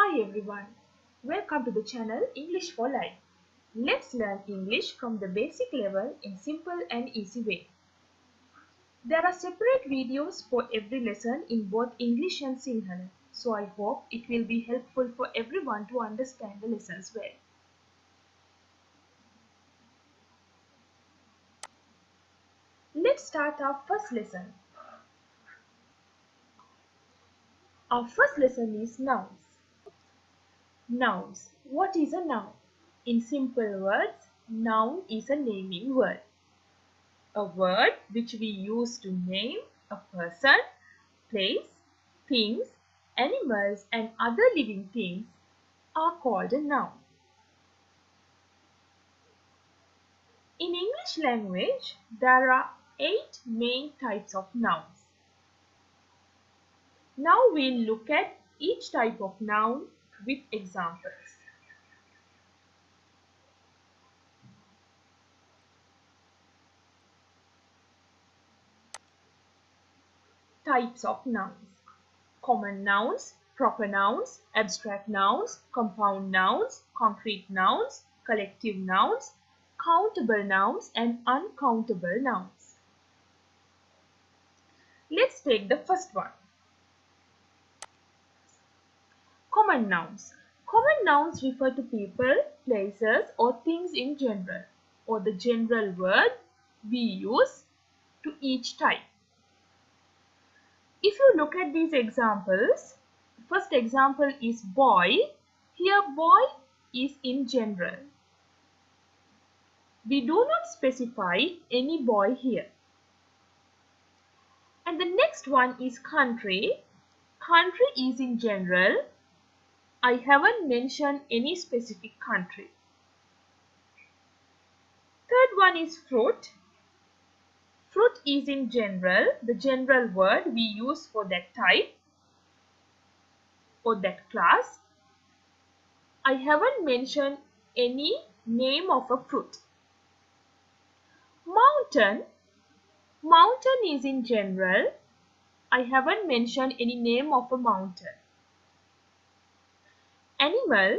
Hi everyone, welcome to the channel English for Life. Let's learn English from the basic level in simple and easy way. There are separate videos for every lesson in both English and Sinhala, so I hope it will be helpful for everyone to understand the lessons well. Let's start our first lesson. Our first lesson is nouns. Nouns. What is a noun? In simple words, noun is a naming word. A word which we use to name a person, place, things, animals and other living things are called a noun. In English language, there are 8 main types of nouns. Now we'll look at each type of noun with examples. Types of nouns. Common nouns, proper nouns, abstract nouns, compound nouns, concrete nouns, collective nouns, countable nouns and uncountable nouns. Let's take the first one. Common nouns. Common nouns refer to people, places or things in general, or the general word we use to each type. If you look at these examples, first example is boy. Here boy is in general. We do not specify any boy here. And the next one is country. Country is in general. I haven't mentioned any specific country. Third one is fruit. Fruit is in general, the general word we use for that type or that class. I haven't mentioned any name of a fruit. Mountain. Mountain is in general. I haven't mentioned any name of a mountain. Animal.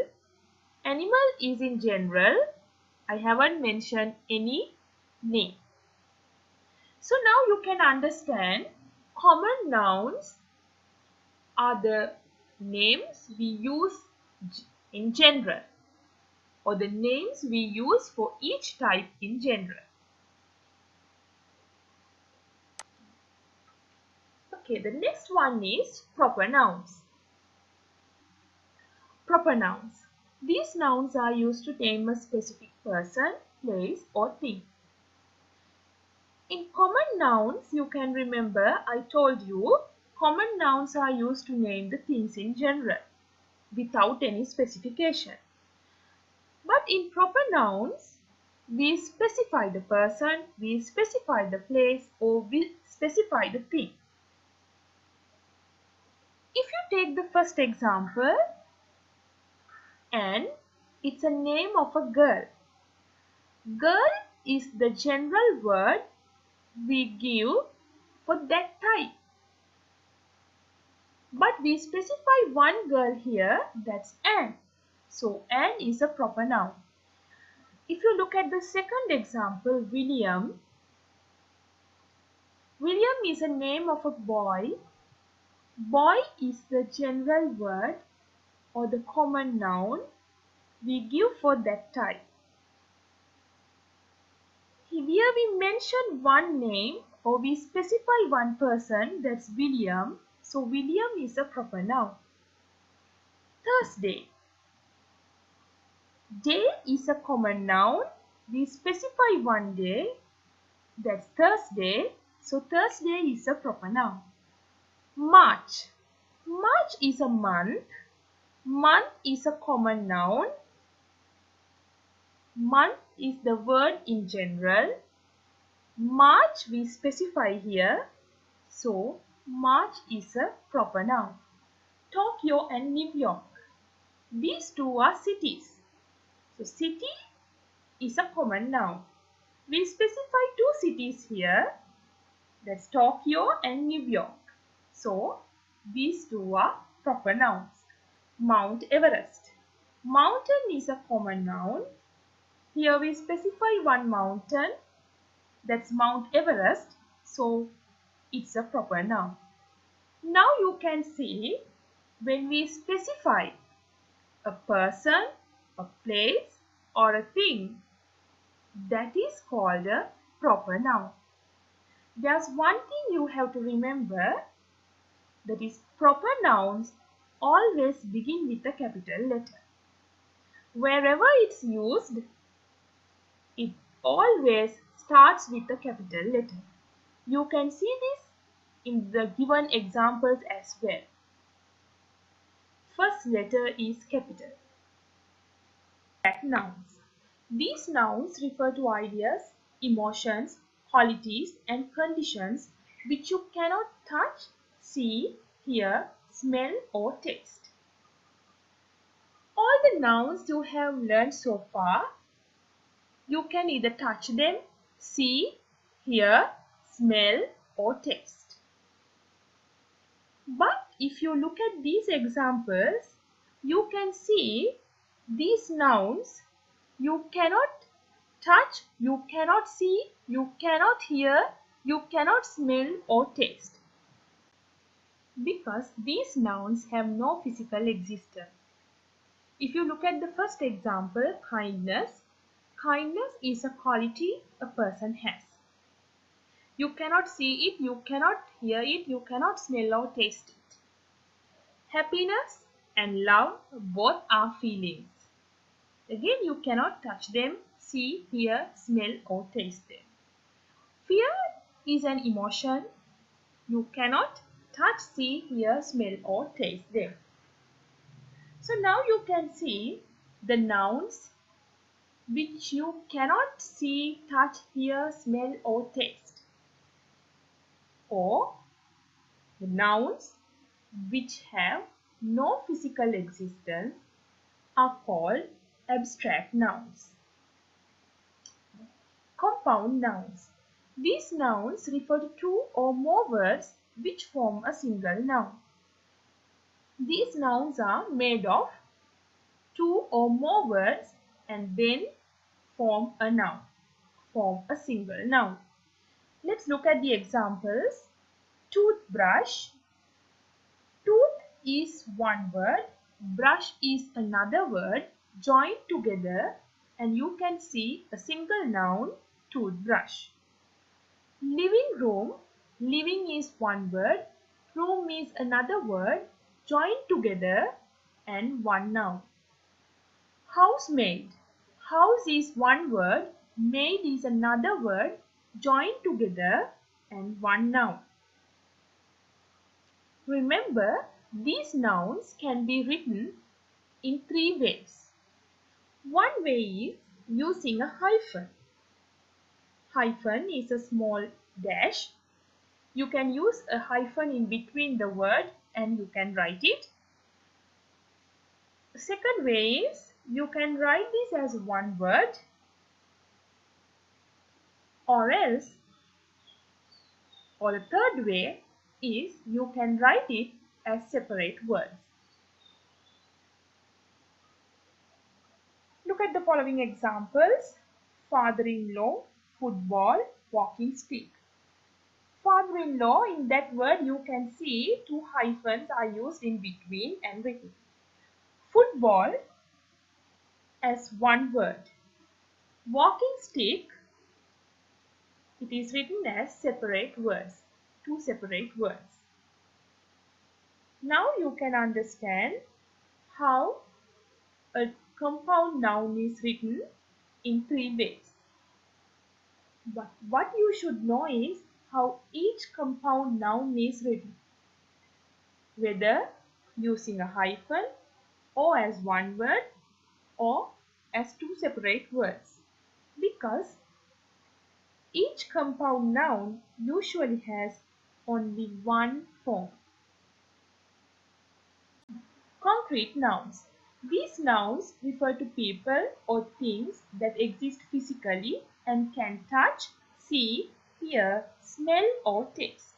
Animal is in general. I haven't mentioned any name. So now you can understand common nouns are the names we use in general or the names we use for each type in general. Okay, the next one is proper nouns. Proper nouns. These nouns are used to name a specific person, place or thing. In common nouns, you can remember I told you common nouns are used to name the things in general without any specification. But in proper nouns, we specify the person, we specify the place or we specify the thing. If you take the first example, Anne, it's a name of a girl. Girl is the general word we give for that type. But we specify one girl here, that's Anne. So Anne is a proper noun. If you look at the second example, William. William is a name of a boy. Boy is the general word or the common noun we give for that type. Here we mention one name or we specify one person, that's William. So William is a proper noun. Thursday. Day is a common noun. We specify one day, that's Thursday. So Thursday is a proper noun. March. March is a month. Month is a common noun. Month is the word in general. March we specify here. So March is a proper noun. Tokyo and New York. These two are cities. So city is a common noun. We specify two cities here. That's Tokyo and New York. So these two are proper nouns. Mount Everest. Mountain is a common noun. Here we specify one mountain, that's Mount Everest, so it's a proper noun. Now you can see when we specify a person, a place or a thing, that is called a proper noun. There's one thing you have to remember, that is proper nouns always begin with a capital letter. Wherever it's used, it always starts with a capital letter. You can see this in the given examples as well. First letter is capital. Nouns. These nouns refer to ideas, emotions, qualities and conditions which you cannot touch, see, hear, smell or taste. All the nouns you have learned so far, you can either touch them, see, hear, smell or taste. But if you look at these examples, you can see these nouns you cannot touch, you cannot see, you cannot hear, you cannot smell or taste, because these nouns have no physical existence. If you look at the first example, kindness. Kindness is a quality a person has. You cannot see it, you cannot hear it, you cannot smell or taste it. Happiness and love both are feelings. Again, you cannot touch them, see, hear, smell or taste them. Fear is an emotion. You cannot touch, see, hear, smell or taste them. So now you can see the nouns which you cannot see, touch, hear, smell or taste, or the nouns which have no physical existence are called abstract nouns. Compound nouns. These nouns refer to two or more words which form a single noun. These nouns are made of two or more words and then form a noun, form a single noun. Let's look at the examples. Toothbrush. Tooth is one word, brush is another word, joined together and you can see a single noun, toothbrush. Living room. Living is one word, room is another word, joined together and one noun. Housemaid. House is one word, maid is another word, joined together and one noun. Remember, these nouns can be written in three ways. One way is using a hyphen. Hyphen is a small dash. You can use a hyphen in between the word and you can write it. The second way is you can write this as one word, or the third way is you can write it as separate words. Look at the following examples. Father-in-law, football, walking stick. Father-in-law, in that word you can see two hyphens are used in between and written. Football as one word. Walking stick, it is written as separate words, two separate words. Now you can understand how a compound noun is written in three ways. But what you should know is how each compound noun is written, whether using a hyphen or as one word or as two separate words, because each compound noun usually has only one form. Concrete nouns. These nouns refer to people or things that exist physically and can touch, see, hear, smell or taste.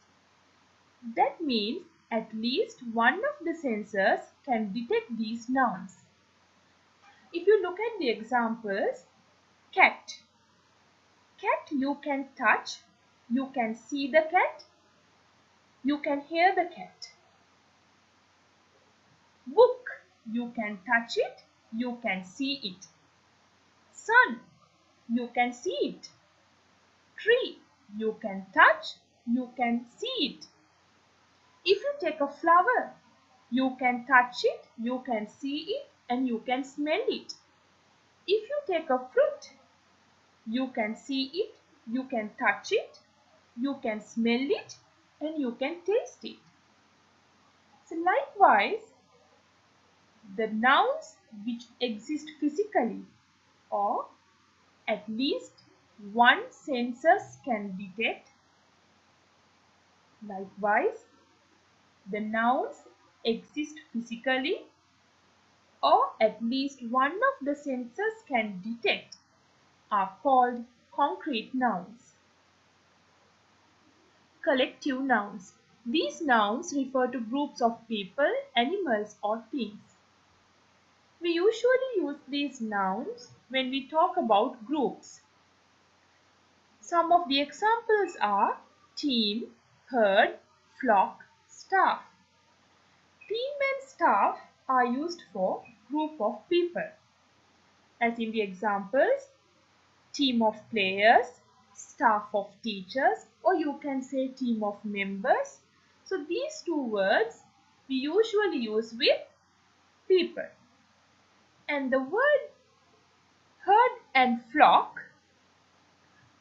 That means At least one of the sensors can detect these nouns. If you look at the examples, cat. Cat you can touch, you can see the cat, you can hear the cat. Book, you can touch it, you can see it. Sun, you can see it. Tree, you can touch, you can see it. If you take a flower, you can touch it, you can see it, and you can smell it. If you take a fruit, you can see it, you can touch it, you can smell it, and you can taste it. So likewise, the nouns which exist physically or at least one senses can detect. Likewise, the nouns exist physically or at least one of the senses can detect are called concrete nouns. Collective nouns. These nouns refer to groups of people, animals, or things. We usually use these nouns when we talk about groups. Some of the examples are team, herd, flock, staff. Team and staff are used for group of people. As in the examples, team of players, staff of teachers, or you can say team of members. So these two words we usually use with people. And the word herd and flock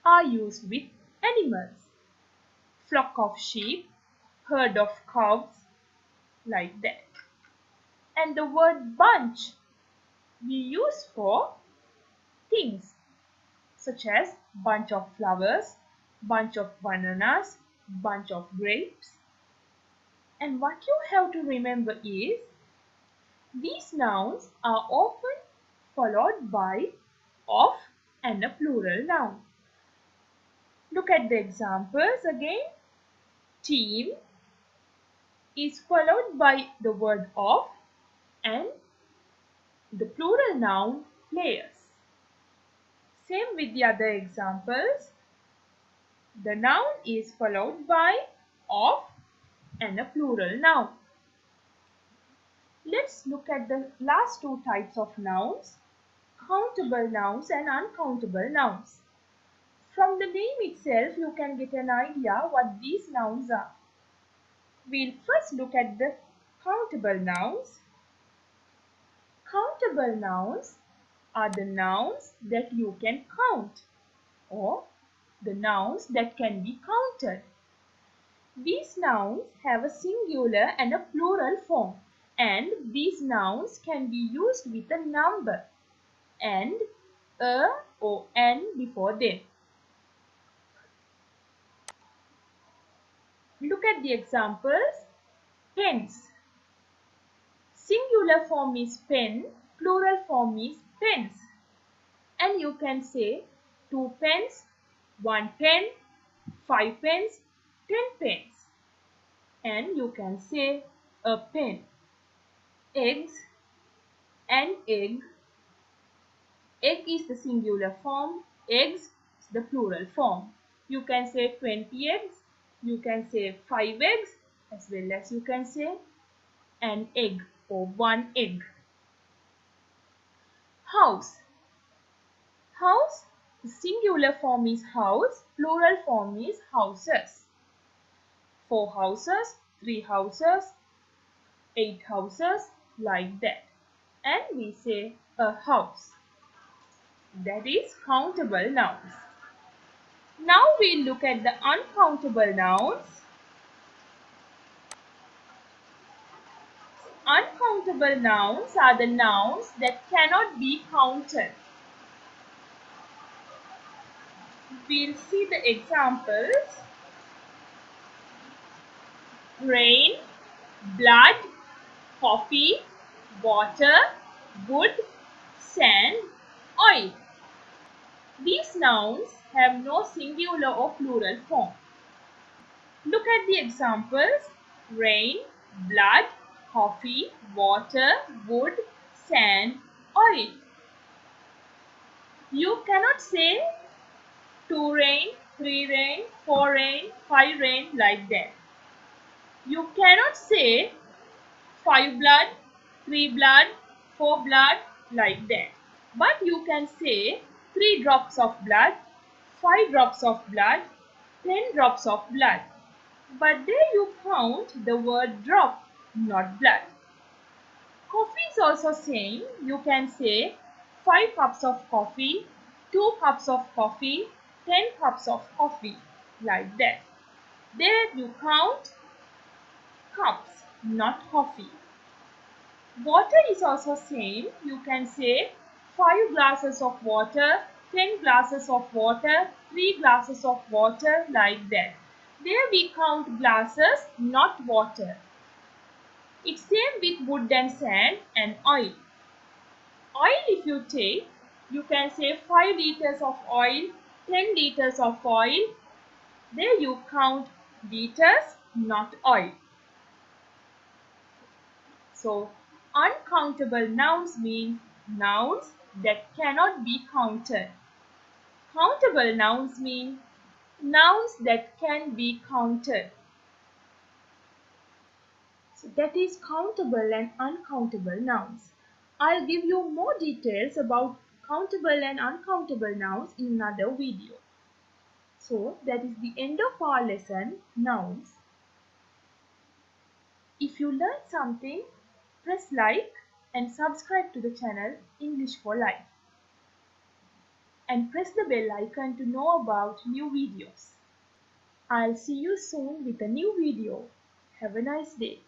are used with animals. Flock of sheep, herd of cows, like that. And the word bunch we use for things such as bunch of flowers, bunch of bananas, bunch of grapes. And what you have to remember is these nouns are often followed by of and a plural noun. Look at the examples again. Team is followed by the word of and the plural noun players. Same with the other examples. The noun is followed by of and a plural noun. Let's look at the last two types of nouns, countable nouns and uncountable nouns. From the name itself, you can get an idea what these nouns are. We'll first look at the countable nouns. Countable nouns are the nouns that you can count or the nouns that can be counted. These nouns have a singular and a plural form, and these nouns can be used with a number and a or an before them. Look at the examples. Pens. Singular form is pen, plural form is pens. And you can say 2 pens, 1 pen, 5 pens, 10 pens. And you can say a pen. Eggs, an egg. Egg is the singular form, eggs is the plural form. You can say 20 eggs, you can say 5 eggs, as well as you can say an egg or 1 egg. House. House, the singular form is house, plural form is houses. 4 houses, 3 houses, 8 houses, like that. And we say a house. That is countable nouns. Now we look at the uncountable nouns. Uncountable nouns are the nouns that cannot be counted. We'll see the examples. Rain, blood, coffee, water, wood, sand, oil. These nouns have no singular or plural form. Look at the examples. Rain, blood, coffee, water, wood, sand, oil. You cannot say 2 rain, 3 rain, 4 rain, 5 rain like that. You cannot say 5 blood, 3 blood, 4 blood like that. But you can say 3 drops of blood, 5 drops of blood, 10 drops of blood. But there you count the word drop, not blood. Coffee is also same. You can say 5 cups of coffee, 2 cups of coffee, 10 cups of coffee like that. There you count cups, not coffee. Water is also same. You can say 5 glasses of water, 10 glasses of water, 3 glasses of water like that. There we count glasses, not water. It's same with wood and sand and oil. Oil if you take, you can say 5 liters of oil, 10 liters of oil. There you count liters, not oil. So, uncountable nouns mean nouns that cannot be counted. Countable nouns mean nouns that can be counted. So, that is countable and uncountable nouns. I'll give you more details about countable and uncountable nouns in another video. So, that is the end of our lesson, nouns. If you learned something, press like and subscribe to the channel English for Life. And press the bell icon to know about new videos. I'll see you soon with a new video. Have a nice day.